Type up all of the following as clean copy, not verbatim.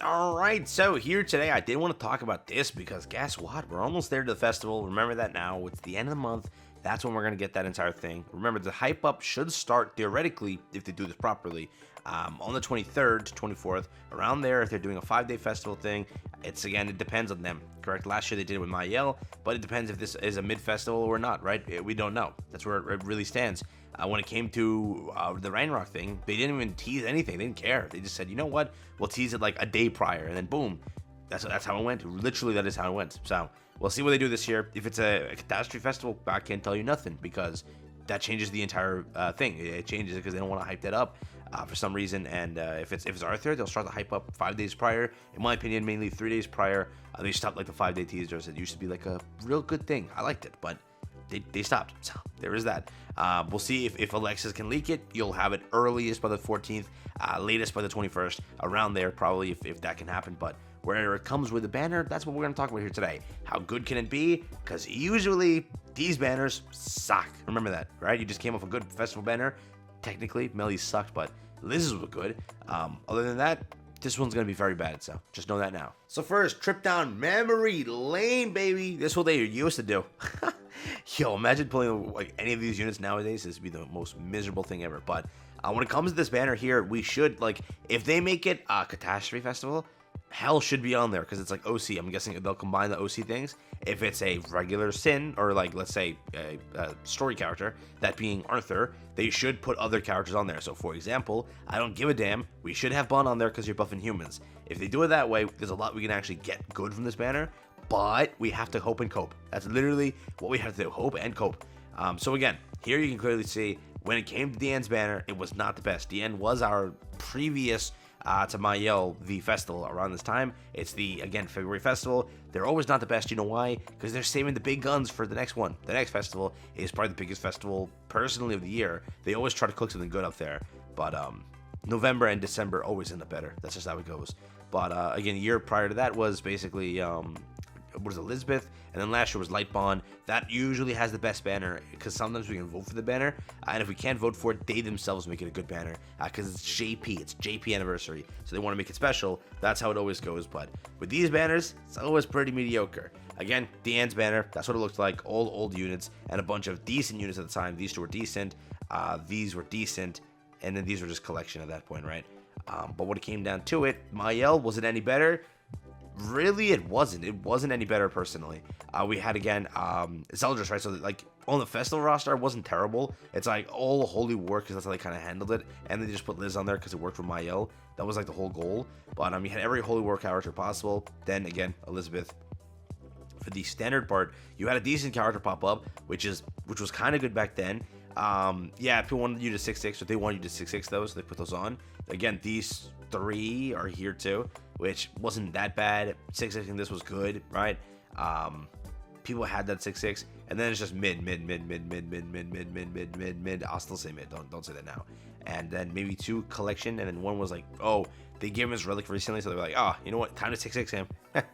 All right, so here today I did want to talk about this because guess what? We're almost there to the festival. Remember that now. It's the end of the month. That's when we're going to get that entire thing. Remember, the hype up should start theoretically, if they do this properly, on the 23rd to 24th. Around there, if they're doing a 5-day festival thing, it depends on them, correct? Last year they did it with Mayel, but it depends if this is a mid-festival or not, right? We don't know. That's where it really stands. When it came to the Ragnarok thing, they didn't even tease anything. They didn't care. They just said, you know what? We'll tease it like a day prior, and then boom. That's how it went. Literally, that is how it went. So we'll see what they do this year. If it's a catastrophe festival, I can't tell you nothing because that changes the entire thing. It changes it because they don't want to hype that up for some reason. And if it's Arthur, they'll start the hype up 5 days prior. In my opinion, mainly 3 days prior. They stopped like the 5-day teasers. It used to be like a real good thing. I liked it, but they stopped. So there is that. We'll see if Alexis can leak it. You'll have it earliest by the 14th, latest by the 21st, around there probably if that can happen. But wherever it comes with the banner, that's what we're going to talk about here today. How good can it be? Because usually these banners suck. Remember that, right? You just came off a good festival banner. Technically, Melly sucked, but Liz's was good. Other than that, this one's going to be very bad, so just know that now. So first, trip down memory lane, baby. This what they used to do. Yo, imagine pulling like any of these units nowadays. This would be the most miserable thing ever. But when it comes to this banner here, we should, like, if they make it a Catastrophe Festival, hell should be on there because it's like OC. I'm guessing they'll combine the OC things. If it's a regular Sin or like let's say a story character, that being Arthur, they should put other characters on there. So for example, I don't give a damn. We should have Bun on there because you're buffing humans. If they do it that way, there's a lot we can actually get good from this banner. But we have to hope and cope. That's literally what we have to do. Hope and cope. So again, here you can clearly see when it came to Deanne's banner, it was not the best. Deanne was our previous to Mayel, the festival around this time. It's the, again, February festival. They're always not the best. You know why? Because they're saving the big guns for the next one. The next festival is probably the biggest festival, personally, of the year. They always try to cook something good up there. But November and December always end up better. That's just how it goes. But again, a year prior to that was basically was Elizabeth, and then last year was Lightbond. That usually has the best banner because sometimes we can vote for the banner, and if we can't vote for it, they themselves make it a good banner because it's JP anniversary, so they want to make it special. That's how it always goes. But with these banners, it's always pretty mediocre. Again, Deanne's banner, that's what it looked like. All old units and a bunch of decent units at the time. These two were decent, these were decent, and then these were just collection at that point, right? But when it came down to it, Mayel, was it any better? Really, it wasn't. It wasn't any better, personally. We had, again, Zeldris, right? So, like, on the festival roster, it wasn't terrible. It's, like, all Holy War, because that's how they kind of handled it. And they just put Liz on there because it worked for Mayel. That was, like, the whole goal. But, you had every Holy War character possible. Then, again, Elizabeth. For the standard part, you had a decent character pop up, which was kind of good back then. Yeah, people wanted you to 6-6, but they wanted you to 6-6 those, so they put those on. Again, these 3 are here too, which wasn't that bad. 6-6ing this was good, right? People had that 6-6, and then it's just mid. I'll still say mid. Don't say that now. And then maybe 2 collection, and then 1 was like, oh, they gave him his relic recently, so they were like, oh, you know what? Time to 6-6 him. At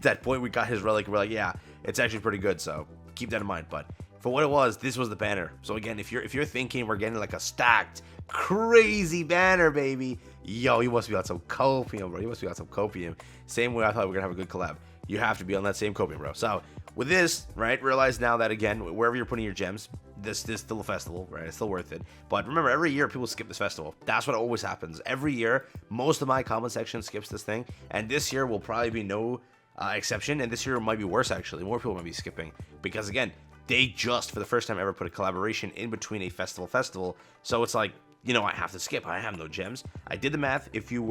that point, we got his relic, and we're like, yeah, it's actually pretty good. So keep that in mind. But for what it was, this was the banner. So again, if you're thinking we're getting like a stacked, crazy banner, baby, yo, you must be on some copium, bro. You must be on some copium. Same way I thought we were gonna have a good collab. You have to be on that same copium, bro. So with this, right, realize now that again, wherever you're putting your gems, this is still a festival, right? It's still worth it. But remember, every year people skip this festival. That's what always happens. Every year, most of my comment section skips this thing, and this year will probably be no exception. And this year might be worse, actually. More people might be skipping because again, they just for the first time ever put a collaboration in between a festival. So it's like, you know, I have to skip. I have no gems. I did the math. If you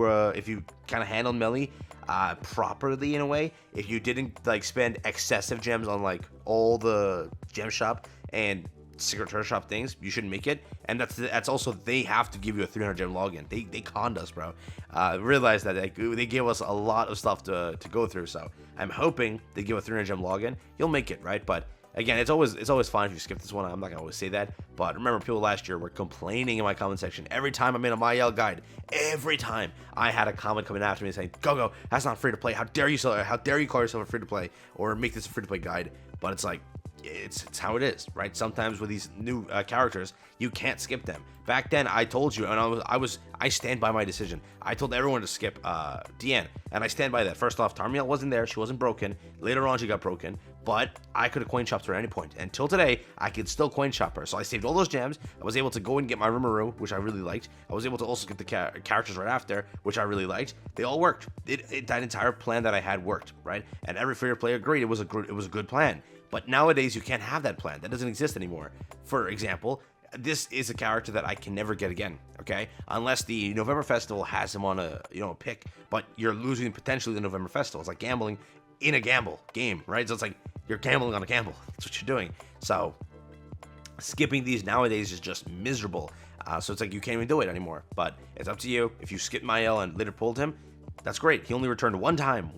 kind of handled Melly properly in a way, if you didn't like spend excessive gems on like all the gem shop and signature shop things, you shouldn't make it. And that's also, they have to give you a 300 gem login. They conned us, bro. Realize that they gave us a lot of stuff to go through. So I'm hoping they give a 300 gem login. You'll make it, right? But again, it's always fine if you skip this one. I'm not gonna always say that, but remember, people last year were complaining in my comment section every time I made a Mayel guide. Every time I had a comment coming after me saying, "GoGo, that's not free to play. How dare you call yourself a free to play or make this a free to play guide?" But it's like, it's how it is, right? Sometimes with these new characters, you can't skip them. Back then, I told you, and I stand by my decision. I told everyone to skip Deanne, and I stand by that. First off, Tarmiel wasn't there; she wasn't broken. Later on, she got broken, but I could have coin shopped her at any point. Until today, I could still coin shop her. So I saved all those gems. I was able to go and get my Rimuru, which I really liked. I was able to also get the characters right after, which I really liked. They all worked. That entire plan that I had worked, right? And every free player agreed it was a good plan. But nowadays, you can't have that plan. That doesn't exist anymore. For example, this is a character that I can never get again, okay? Unless the November Festival has him on a pick, but you're losing potentially the November Festival. It's like gambling in a gamble game, right? So it's like you're gambling on a gamble. That's what you're doing. So skipping these nowadays is just miserable. So it's like you can't even do it anymore. But it's up to you. If you skipped Mael and later pulled him, that's great. He only returned one time.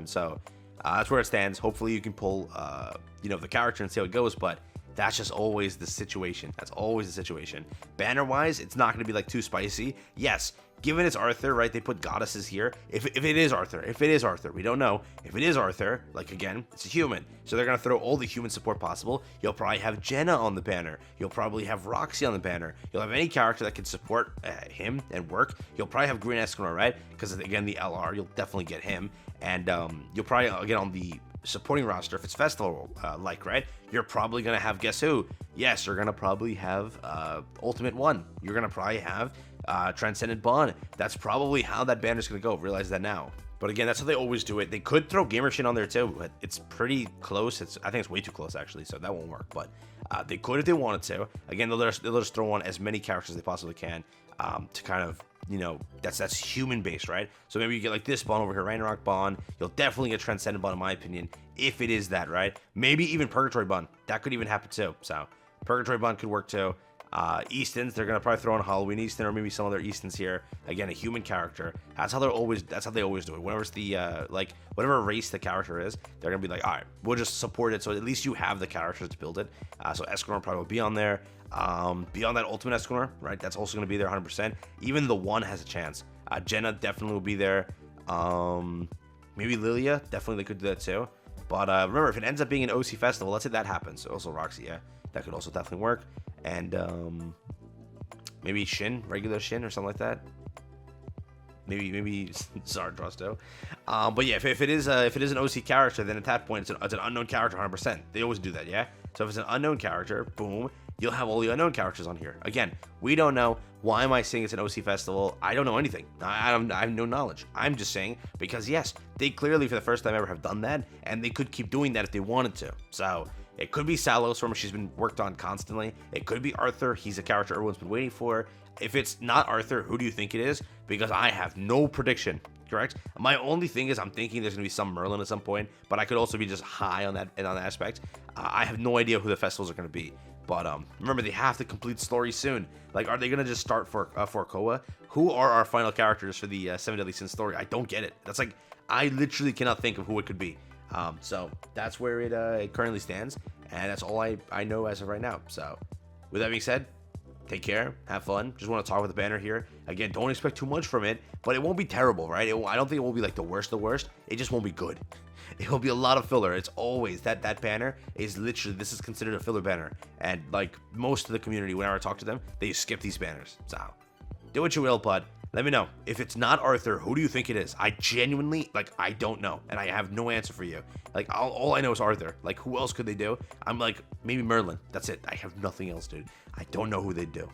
So that's where it stands. Hopefully you can pull the character and see how it goes, but that's just always the situation. That's always the situation. Banner-wise, it's not going to be like too spicy. Yes, given it's Arthur, right? They put goddesses here. If it is Arthur, we don't know. If it is Arthur, like again, it's a human. So they're going to throw all the human support possible. You'll probably have Jenna on the banner. You'll probably have Roxy on the banner. You'll have any character that can support him and work. You'll probably have Green Escanor, right? Because again, the LR, you'll definitely get him. And you'll probably get on the supporting roster if it's festival right, you're probably gonna have, guess who? Yes, you're gonna probably have Ultimate One. You're gonna probably have Transcendent Bond. That's probably how that banner's gonna go. Realize that now. But again, that's how they always do it. They could throw Gamer Shin on there too, but it's pretty close. I think it's way too close actually, so that won't work. But they could if they wanted to. Again, they'll just throw on as many characters as they possibly can to kind of, that's human based, right? So maybe you get like this Bond over here, Ragnarok Bond. You'll definitely get Transcendent Bond in my opinion, if it is that, right? Maybe even Purgatory Bond. That could even happen too. So Purgatory Bond could work too. Eastons, they're gonna probably throw in Halloween Easton or maybe some other Eastons here. Again, a human character. That's how they always do it. Whenever it's the whatever race the character is, they're gonna be like, all right, we'll just support it. So at least you have the characters to build it. So Escanor probably will be on there. Beyond that, Ultimate Escanor, right? That's also gonna be there 100%. Even the one has a chance. Jenna definitely will be there. Maybe Lilia, definitely they could do that too. But remember, if it ends up being an OC festival, let's say that happens. Also Roxy, yeah, that could also definitely work. And maybe Shin, regular Shin or something like that. Maybe Zardrosto. But yeah, if it is an OC character, then at that point it's an unknown character 100%. They always do that, yeah. So if it's an unknown character, boom, you'll have all the unknown characters on here. Again, we don't know. Why am I saying it's an OC festival? I don't know anything. I have no knowledge. I'm just saying because yes, they clearly for the first time ever have done that, and they could keep doing that if they wanted to. So it could be Salos, from she's been worked on constantly. It could be Arthur. He's a character everyone's been waiting for. If it's not Arthur, who do you think it is? Because I have no prediction. Correct. My only thing is I'm thinking there's gonna be some Merlin at some point, but I could also be just high on that aspect. I have no idea who the festivals are gonna be. But remember, they have to complete story soon. Like, are they gonna just start for Koa? Who are our final characters for the Seven Deadly Sins story? I don't get it. That's like, I literally cannot think of who it could be. So that's where it currently stands, and that's all I know as of right now. So with that being said, take care, have fun. Just want to talk with the banner here. Again, don't expect too much from it, but it won't be terrible, right? I don't think it will be like the worst. It just won't be good. It will be a lot of filler. It's always that banner is literally, this is considered a filler banner. And like most of the community, whenever I talk to them, they skip these banners. So do what you will, but let me know. If it's not Arthur, who do you think it is? I genuinely, I don't know. And I have no answer for you. Like, all I know is Arthur. Like, who else could they do? I'm like, maybe Merlin. That's it. I have nothing else, dude. I don't know who they'd do.